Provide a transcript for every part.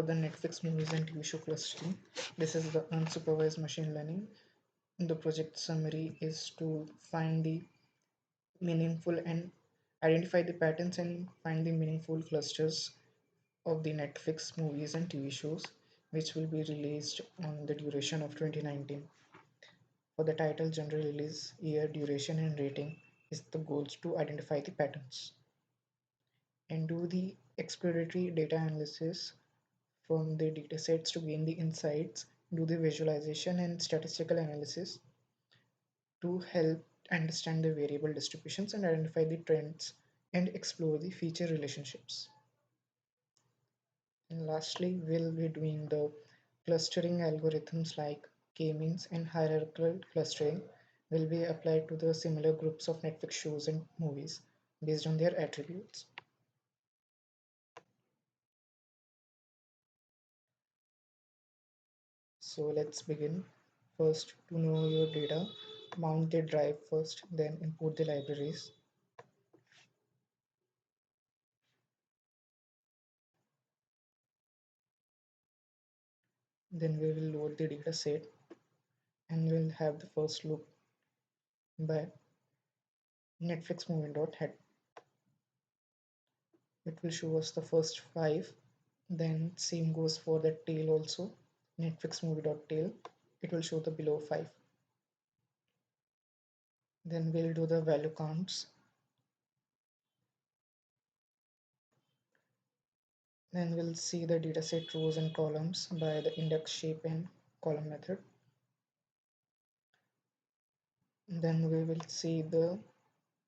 for the Netflix movies and TV show clustering. This is the unsupervised machine learning. The project summary is to find the meaningful and identify the patterns and find the meaningful clusters of the Netflix movies and TV shows, which will be released on the duration of 2019. For the title, general release, year, duration, and rating is the goals to identify the patterns and do the exploratory data analysis from the datasets to gain the insights, do the visualization and statistical analysis to help understand the variable distributions and identify the trends and explore the feature relationships. And lastly, we'll be doing the clustering algorithms like k-means and hierarchical clustering will be applied to the similar groups of Netflix shows and movies based on their attributes. So let's begin. First, to know your data, mount the drive first, then import the libraries. Then we will load the data set and we'll have the first loop by Netflix movie.head. It will show us the first five. Then same goes for the tail also. Netflix movie.tail. It will show the below five. Then we'll do the value counts. Then we'll see the dataset rows and columns by the index shape and column method. Then we will see the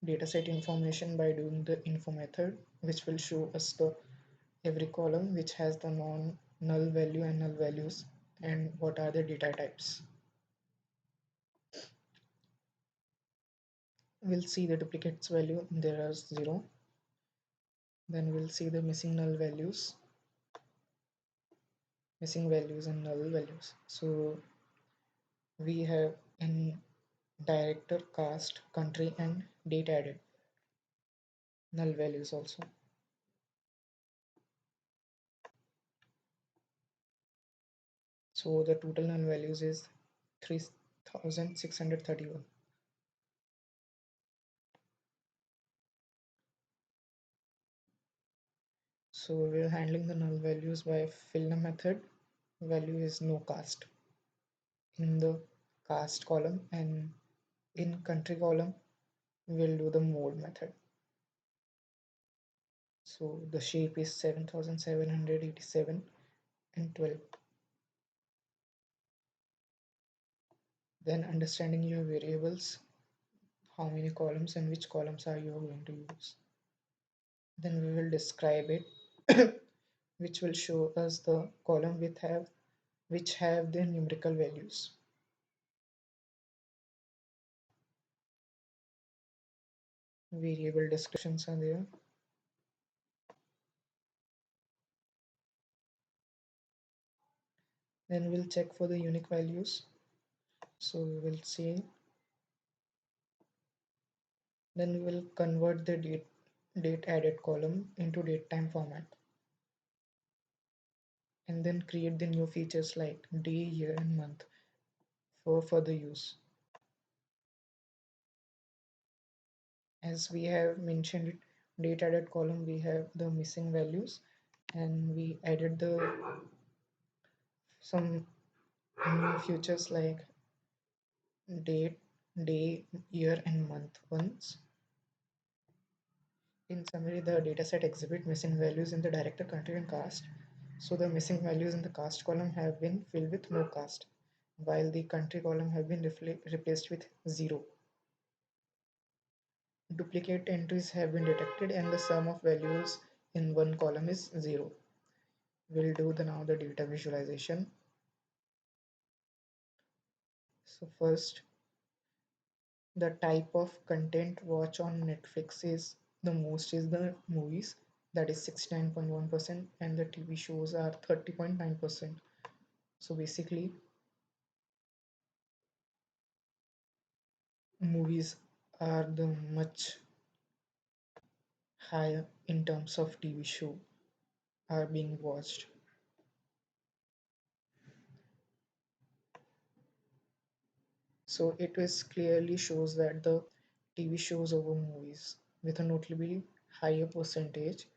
dataset information by doing the info method, which will show us the every column which has the non null value and null values and what are the data types. We'll see the duplicates value, there are 0. Then we'll see the missing null values, missing values and null values. So we have in director, cast, country and date added null values also. So the total null values is 3631. So we're handling the null values by fill method. Value is no cast in the cast column, and in country column we'll do the mode method. So the shape is 7787 and 12. Then understanding your variables, how many columns and which columns are you going to use. Then we will describe it, which will show us the column which have the numerical values. Variable descriptions are there. Then we'll check for the unique values. So we will see. Then we will convert the date added column into date time format. And then create the new features like day, year, and month for further use. As we have mentioned it, date added column, we have the missing values and we added the some new features like date, day, year, and month ones. In summary, the dataset exhibit missing values in the director, country, and cast. So the missing values in the cast column have been filled with no cast, while the country column have been replaced with 0. Duplicate entries have been detected and the sum of values in one column is 0. We'll do now the data visualization. So first, the type of content watch on Netflix is the most is the movies, that is 69.1%, and the TV shows are 30.9%. So basically movies are the much higher in terms of TV show are being watched. So it is clearly shows that the TV shows over movies with a notably higher percentage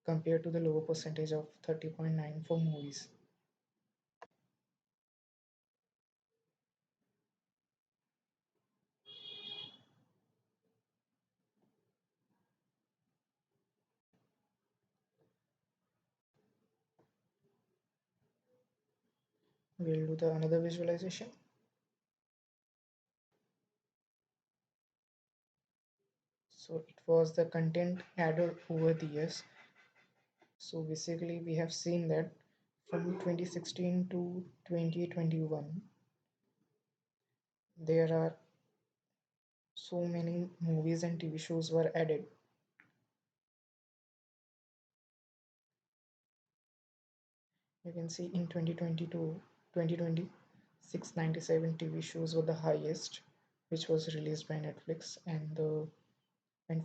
compared to the lower percentage of 30.9 for movies. We'll do the another visualization. So it was the content added over the years. So basically we have seen that from 2016 to 2021 there are so many movies and TV shows were added. You can see in 2022, 2020, 697 TV shows were the highest, which was released by Netflix, and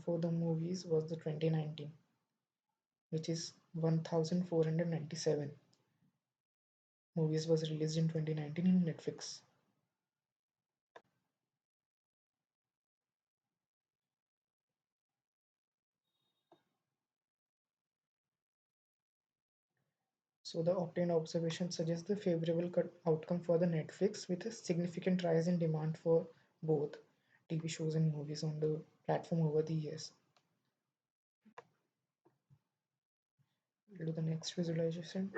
for the movies was the 2019, which is 1,497 movies was released in 2019 in Netflix. So the obtained observation suggests the favorable outcome for the Netflix with a significant rise in demand for both TV shows and movies on the platform over the years. We'll do the next visualization.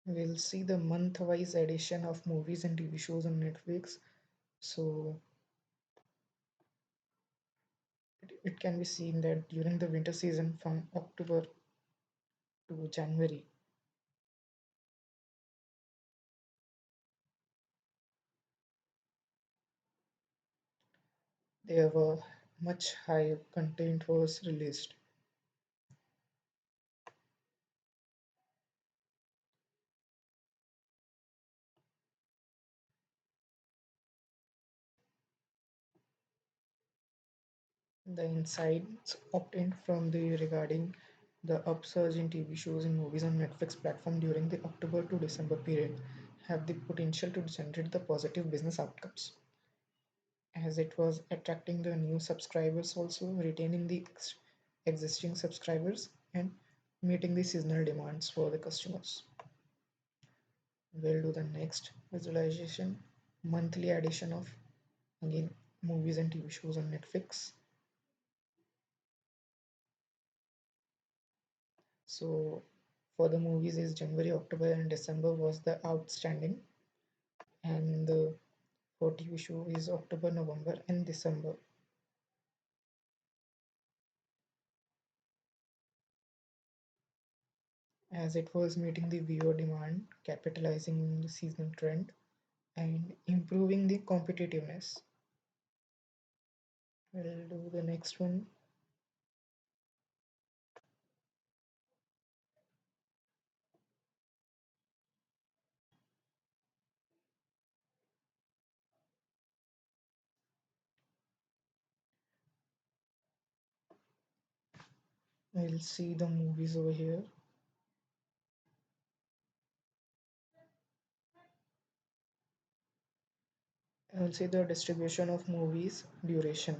We'll see the month-wise addition of movies and TV shows on Netflix. So it can be seen that during the winter season from October to January, there were much higher content was released. The insights obtained from the regarding the upsurge in TV shows and movies on Netflix platform during the October to December period have the potential to generate the positive business outcomes, as it was attracting the new subscribers, also retaining the existing subscribers, and meeting the seasonal demands for the customers. We'll do the next visualization, monthly addition of again movies and TV shows on Netflix. So for the movies is January, October, and December was the outstanding, and the for TV show is October, November, and December, as it was meeting the viewer demand, capitalizing on the seasonal trend, and improving the competitiveness. We'll do the next one. We'll see the movies over here. I'll see the distribution of movies duration.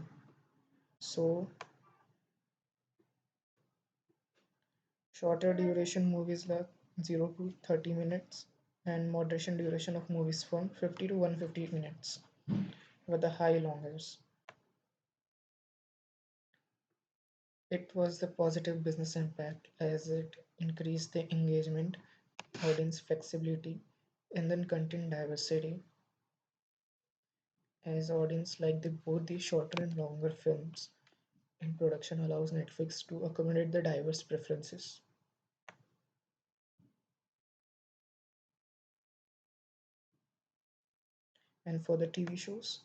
So shorter duration movies like 0 to 30 minutes, and moderation duration of movies from 50 to 150 minutes with the high longers. It was the positive business impact as it increased the engagement, audience flexibility, and then content diversity, as audience like the both the shorter and longer films in production allows Netflix to accommodate the diverse preferences. And for the TV shows,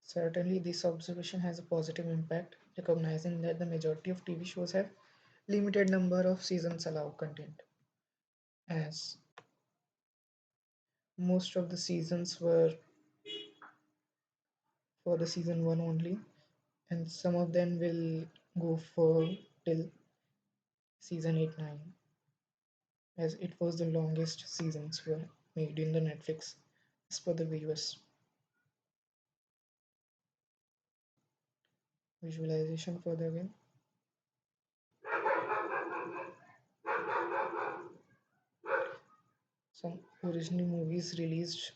certainly this observation has a positive impact, recognizing that the majority of TV shows have limited number of seasons allow content, as most of the seasons were for the season 1 only, and some of them will go for till season 8 9, as it was the longest seasons were made in the Netflix as per the viewers. Visualization further again. Some original movies released,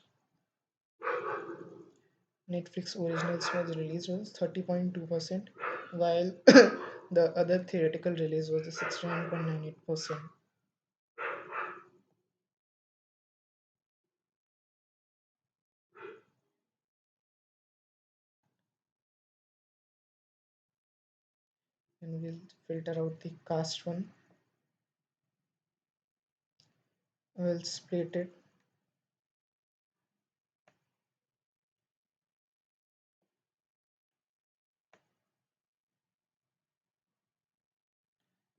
Netflix originals was released was 30.2%, while the other theoretical release was the 69.98%. And we'll filter out the cast one. We'll split it.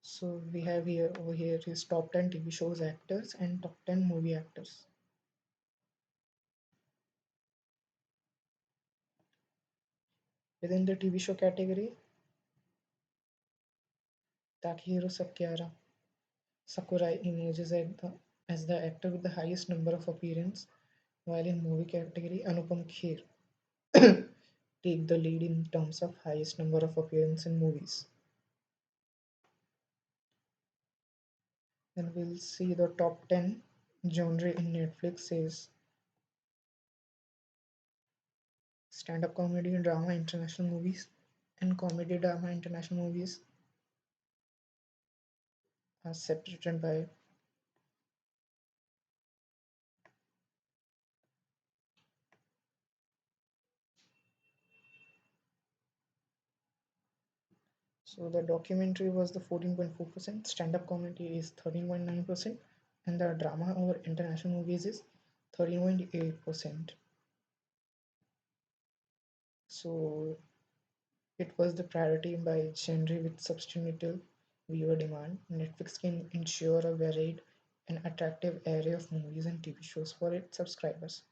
So we have here over here is top 10 TV shows actors and top 10 movie actors. Within the TV show category, Takehiro Sakurai emerges as the actor with the highest number of appearances, while in movie category, Anupam Kher take the lead in terms of highest number of appearances in movies. Then we'll see the top 10 genre in Netflix is stand-up comedy, drama, international movies, and comedy, drama, international movies are separated by. So the documentary was the 14.4%, stand-up comedy is 13.9%, and the drama over international movies is 13.8%. So it was the priority by genre with substantial viewer demand. Netflix can ensure a varied and attractive array of movies and TV shows for its subscribers.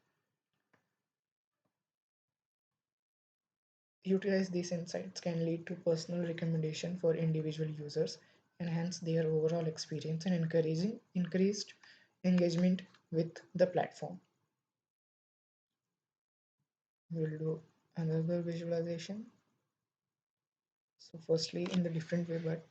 Utilize these insights can lead to personal recommendation for individual users, enhance their overall experience, and encouraging increased engagement with the platform. We'll do another visualization. So firstly, in the different way, but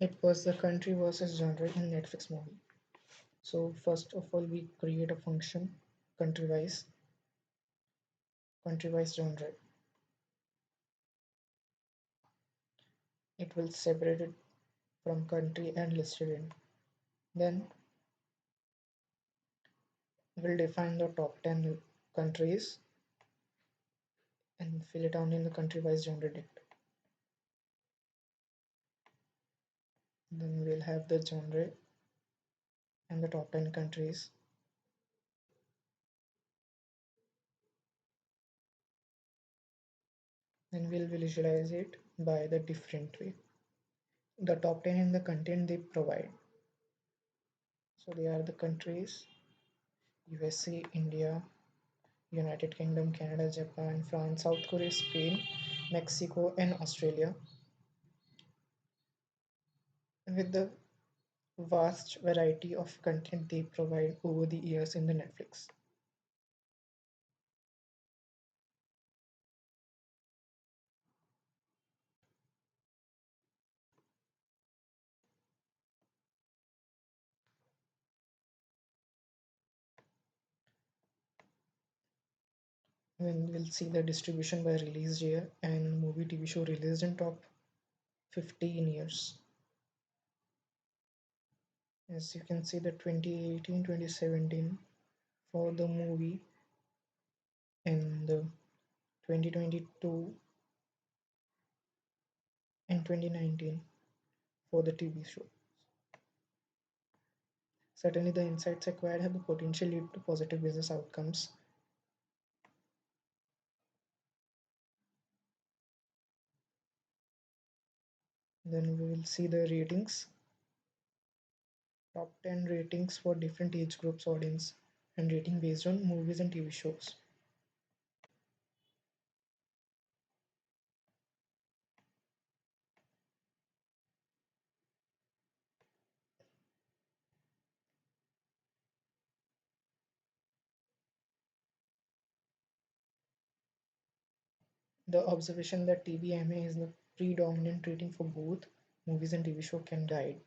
it was the country versus genre in Netflix movie. So first of all, we create a function country-wise, country-wise genre. It will separate it from country and listed in. Then we'll define the top 10 countries and fill it down in the country-wise genre dicta. Then we'll have the genre and the top 10 countries. Then we'll visualize it by the different way. The top 10 and the content they provide. So they are the countries: USA, India, United Kingdom, Canada, Japan, France, South Korea, Spain, Mexico, and Australia. With the vast variety of content they provide over the years in the Netflix. When we'll see the distribution by release year and movie TV show released in top 15 years. As you can see the 2018, 2017 for the movie and the 2022 and 2019 for the TV show. Certainly the insights acquired have the potential lead to positive business outcomes. Then we will see the ratings, top 10 ratings for different age groups audience and rating based on movies and TV shows. The observation that TBMA is the predominant rating for both movies and TV show can guide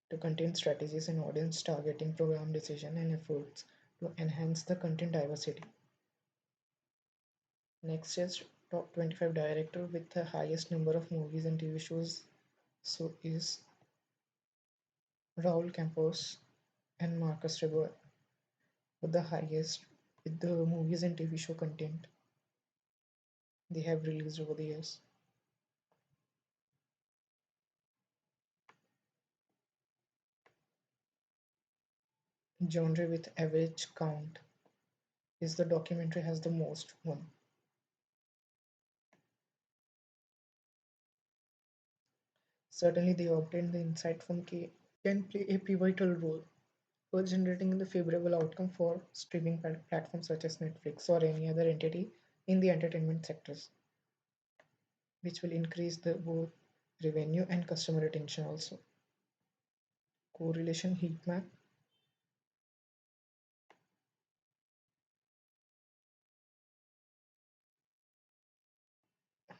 to content strategies and audience targeting, program decision, and efforts to enhance the content diversity. Next is top 25 director with the highest number of movies and TV shows. So is Raul Campos and Marcus Rebo with the highest with the movies and TV show content they have released over the years. Genre with average count is the documentary has the most one. Certainly, they obtained the insight from K can play a pivotal role for generating the favorable outcome for streaming platforms such as Netflix or any other entity in the entertainment sectors, which will increase the both revenue and customer retention also. Correlation heat map,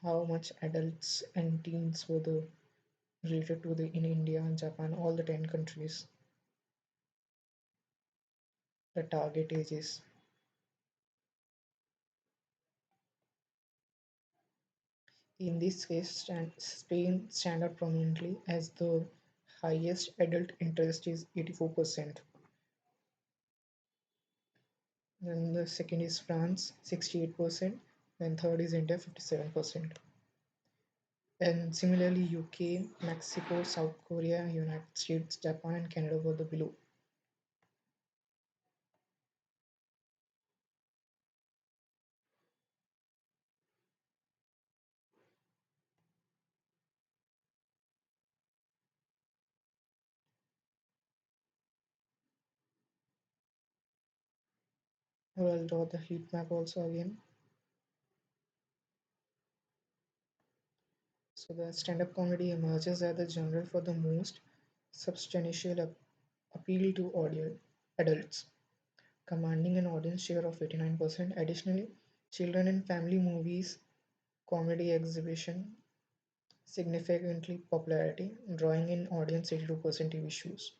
how much adults and teens were the related to the in India and Japan, all the 10 countries, the target ages. In this case, Spain stand out prominently as the highest adult interest is 84%. Then the second is France, 68%. Then third is India, 57%. And similarly, UK, Mexico, South Korea, United States, Japan, and Canada were the below. I'll draw the heat map also again. So the stand-up comedy emerges as the genre for the most substantial appeal to adults, commanding an audience share of 89%. Additionally, children and family movies comedy exhibition significantly popularity, drawing in audience 82% TV shows.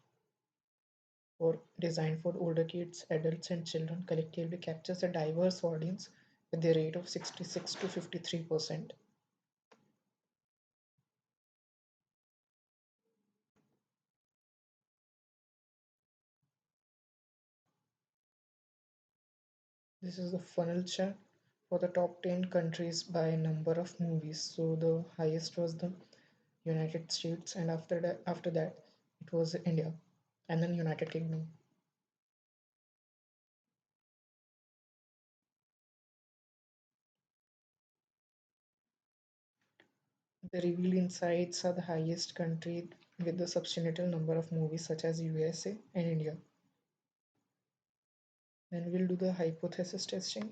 For designed for older kids, adults, and children collectively captures a diverse audience with a rate of 66 to 53%. This is the funnel chart for the top 10 countries by number of movies. So the highest was the United States, and after that it was India, and then United Kingdom. The reveal insights are the highest country with the substantial number of movies such as USA and India. Then we'll do the hypothesis testing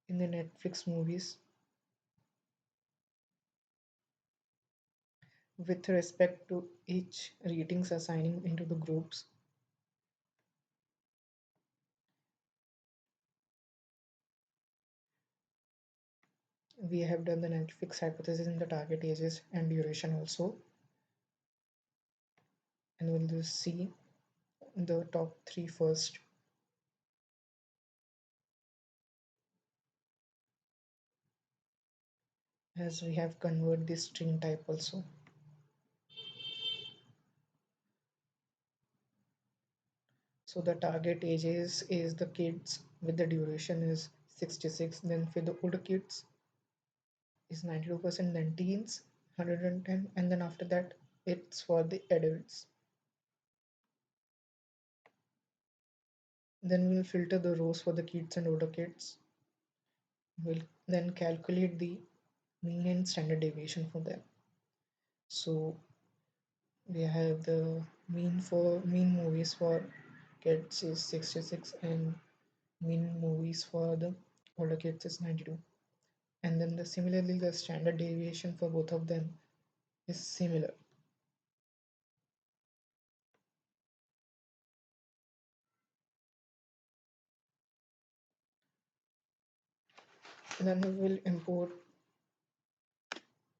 in the Netflix movies with respect to each ratings assigning into the groups. We have done the Netflix hypothesis in the target ages and duration also, and we'll just see the top three first, as we have convert this string type also. So the target ages is the kids with the duration is 66. Then for the older kids is 92%. Then teens 110, and then after that it's for the adults. Then we'll filter the rows for the kids and older kids. We'll then calculate the mean and standard deviation for them. So we have the mean movies for kids is 66 and mean movies for the older kids is 92. And then similarly the standard deviation for both of them is similar. And then we will import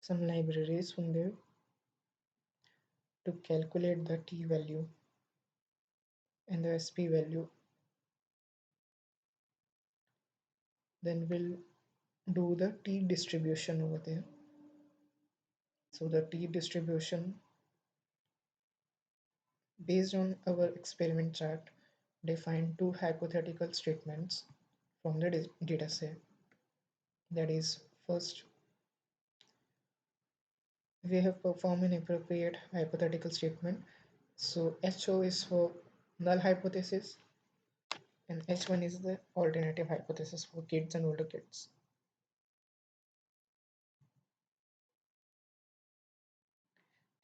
some libraries from there to calculate the t value and the sp value. Then we'll do the t distribution over there. So the t distribution based on our experiment chart define two hypothetical statements from the data set. That is, first we have performed an appropriate hypothetical statement. So HO is for null hypothesis and H1 is the alternative hypothesis for kids and older kids.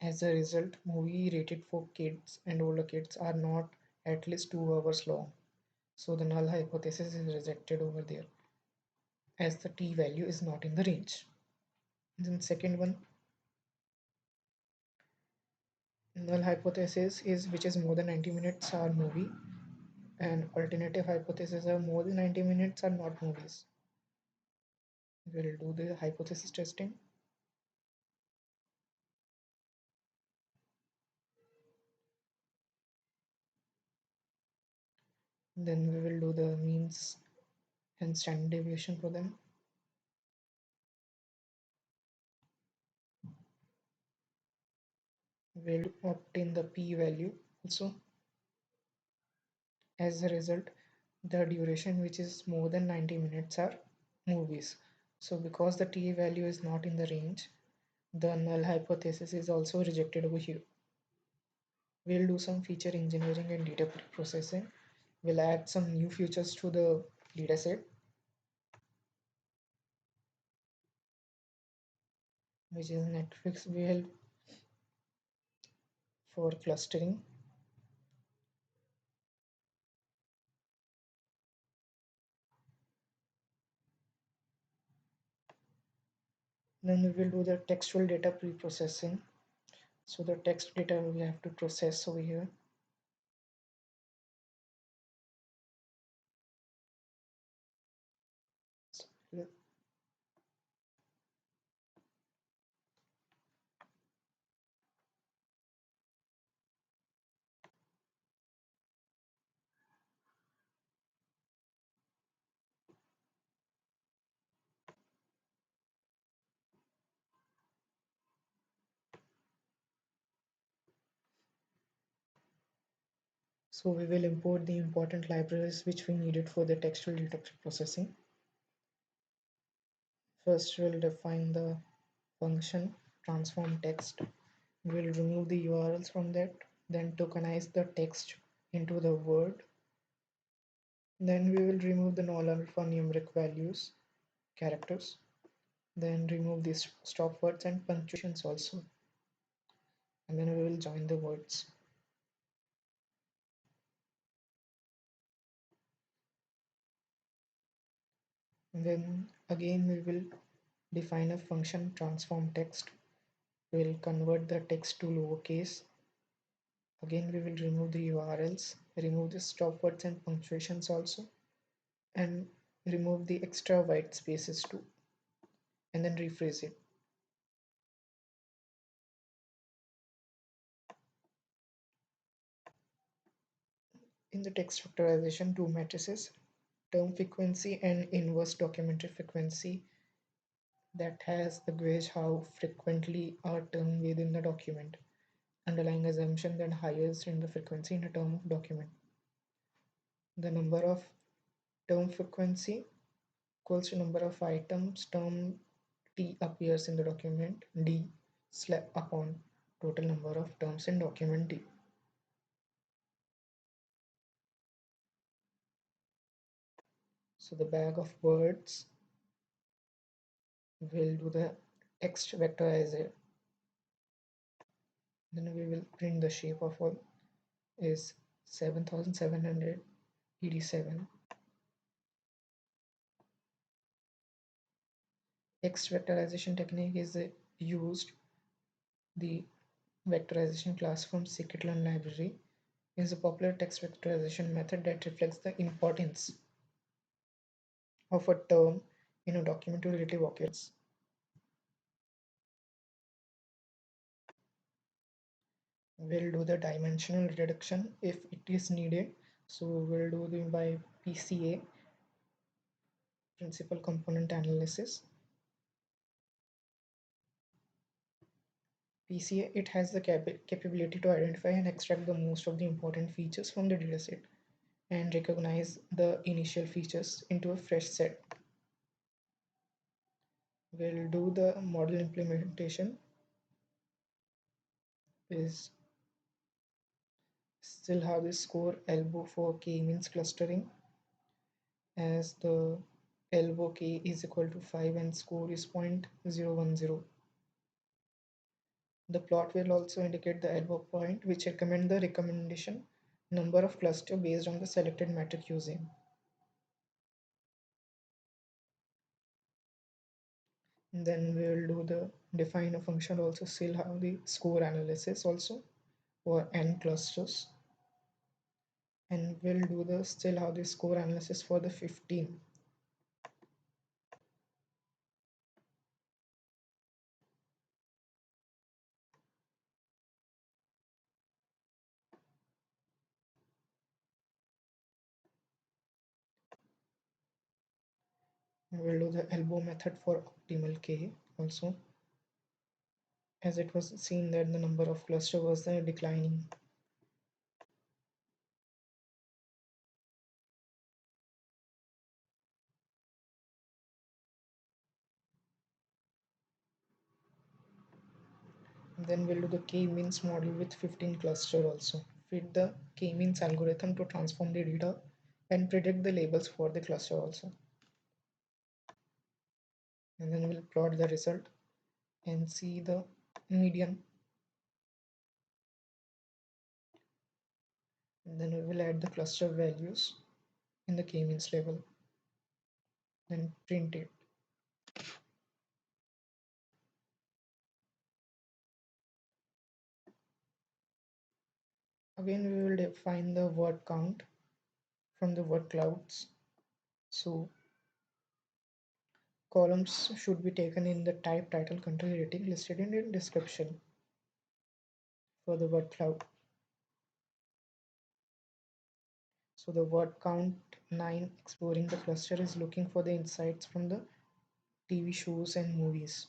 As a result, movie rated for kids and older kids are not at least 2 hours long. So the null hypothesis is rejected over there as the t value is not in the range. Then second one, null hypothesis is which is more than 90 minutes are movie and alternative hypothesis are more than 90 minutes are not movies. We'll do the hypothesis testing. Then we will do the means and standard deviation for them. We'll obtain the p value also. As a result, the duration which is more than 90 minutes are movies. So because the t value is not in the range, the null hypothesis is also rejected over here. We'll do some feature engineering and data processing. We'll add some new features to the dataset, which is Netflix will for clustering. Then we will do the textual data pre-processing. So the text data we have to process over here. So we will import the important libraries which we needed for the textual data processing. First, we'll define the function transform text. We'll remove the URLs from that, then tokenize the text into the word. Then we will remove the null alphanumeric values, characters. Then remove these stop words and punctuations also. And then we will join the words. Then again we will define a function transform text. We'll convert the text to lowercase. Again we will remove the URLs, remove the stop words and punctuations also, and remove the extra white spaces too, and then rephrase it. In the text factorization, two matrices, term frequency and inverse documentary frequency, that has the gauge how frequently a term within the document, underlying assumption that highest in the frequency in a term of document. The number of term frequency equals to number of items term t appears in the document d upon total number of terms in document d. So the bag of words will do the text vectorizer. Then we will print the shape of all is 7787. Text vectorization technique is used. The vectorization class from scikit-learn library is a popular text vectorization method that reflects the importance of a term in a document to relative occurrence. We'll do the dimensional reduction if it is needed. So we'll do the by PCA, principal component analysis. PCA, it has the capability to identify and extract the most of the important features from the dataset and recognize the initial features into a fresh set. We'll do the model implementation is still have the score elbow for k-means clustering as the elbow k is equal to 5 and score is 0.010. The plot will also indicate the elbow point, which recommend the recommendation number of cluster based on the selected metric using. And then we will do the define a function also still have the score analysis also for n clusters. And we'll do the still have the score analysis for the 15. We'll do the elbow method for optimal k also, as it was seen that the number of cluster was declining. Then we'll do the k-means model with 15 cluster also. Fit the k-means algorithm to transform the data and predict the labels for the cluster also. And then we'll plot the result and see the median. And then we will add the cluster values in the k-means label. Then print it. Again, we will define the word count from the word clouds. So columns should be taken in the type, title, country, rating listed in the description for the word cloud. So the word count 9 exploring the cluster is looking for the insights from the TV shows and movies.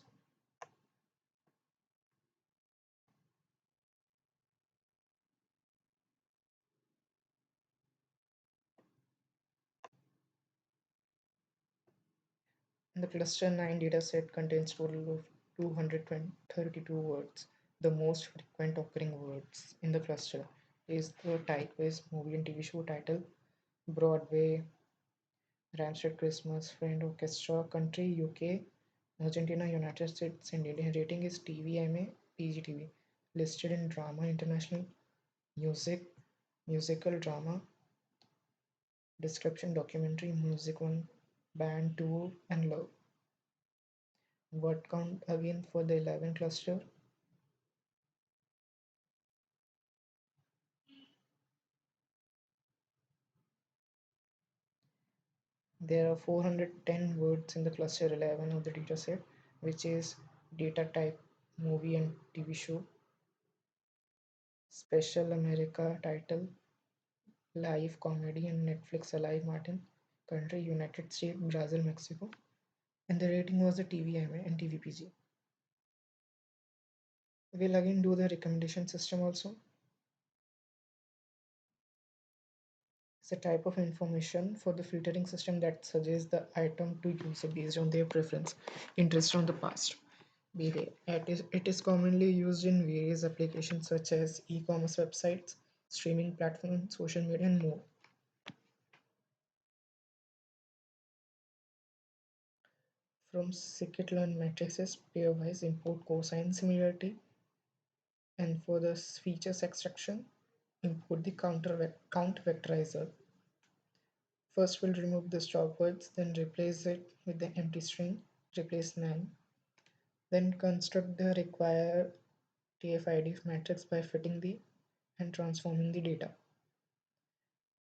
The cluster 9 dataset contains total of 232 words. The most frequent occurring words in the cluster is the type is movie and TV show title, Broadway, Ramstead Christmas, Friend Orchestra, Country, UK, Argentina, United States, and India. Rating is TVMA, PGTV. Listed in drama, international, music, musical drama, description, documentary, music one, band, tour, and love. Word count again for the 11 cluster. There are 410 words in the cluster 11 of the dataset, which is data type, movie and TV show, special America title, live comedy and Netflix Alive Martin, country United States, Brazil, Mexico, and the rating was the TVMA and TVPG. We'll again do the recommendation system also. It's a type of information for the filtering system that suggests the item to user based on their preference, interest from the past. It is commonly used in various applications such as e-commerce websites, streaming platforms, social media, and more. From scikit-learn matrices, pairwise import cosine similarity. And for the features extraction, import the count vectorizer. First, we'll remove the stop words, then replace it with the empty string, replace none. Then construct the required TF-IDF matrix by fitting the and transforming the data.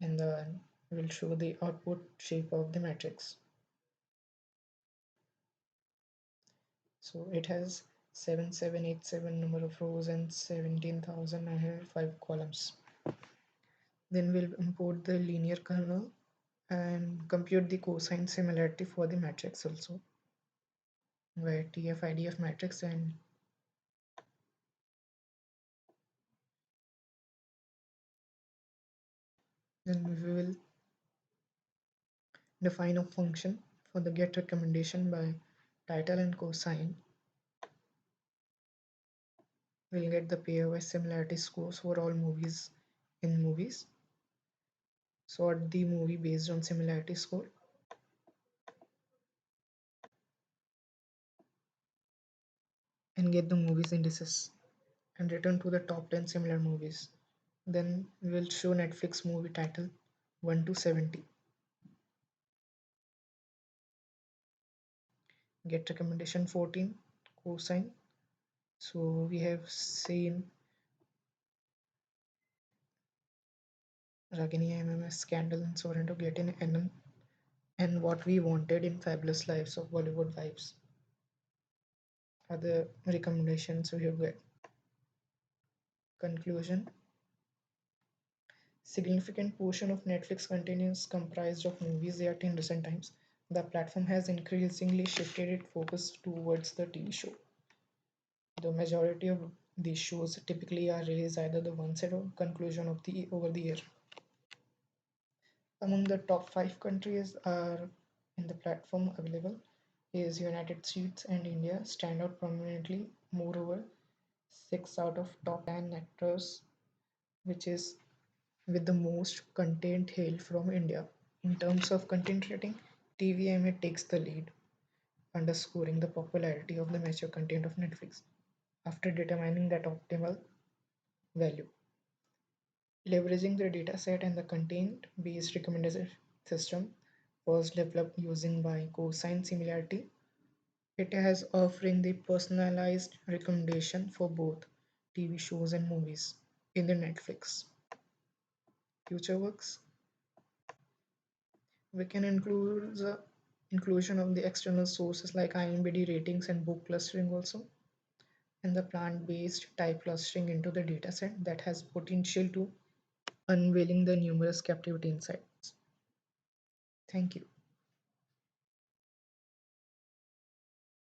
And then we'll show the output shape of the matrix. So it has 7787 number of rows and 17,905 columns. Then we'll import the linear kernel and compute the cosine similarity for the matrix also, where TF-IDF matrix, and then we will define a function for the get recommendation by title and cosine. We'll get the pairwise similarity scores for all movies in movies. Sort the movie based on similarity score. And get the movies indices and return to the top 10 similar movies. Then we will show Netflix movie title 1 to 70. Get recommendation 14 cosine. So we have seen Ragini MMS scandal and so on to get in NN and what we wanted in Fabulous Lives of Bollywood Vibes. Other recommendations we have got. Conclusion. Significant portion of Netflix content is comprised of movies, yet in recent times, the platform has increasingly shifted its focus towards the TV show. The majority of these shows typically are released either the onset or conclusion of the over the year. Among the top 5 countries are in the platform available is United States and India stand out prominently. Moreover, 6 out of top 10 actors, which is with the most content hailed from India. In terms of content rating, TVMA takes the lead, underscoring the popularity of the mature content of Netflix. After determining that optimal value, leveraging the dataset and the content-based recommendation system was developed using by cosine similarity. It has offering the personalized recommendation for both TV shows and movies in the Netflix. Future works, we can include the inclusion of the external sources like IMDb ratings and book clustering also, and the plant-based type clustering into the dataset that has potential to unveiling the numerous captivity insights. Thank you.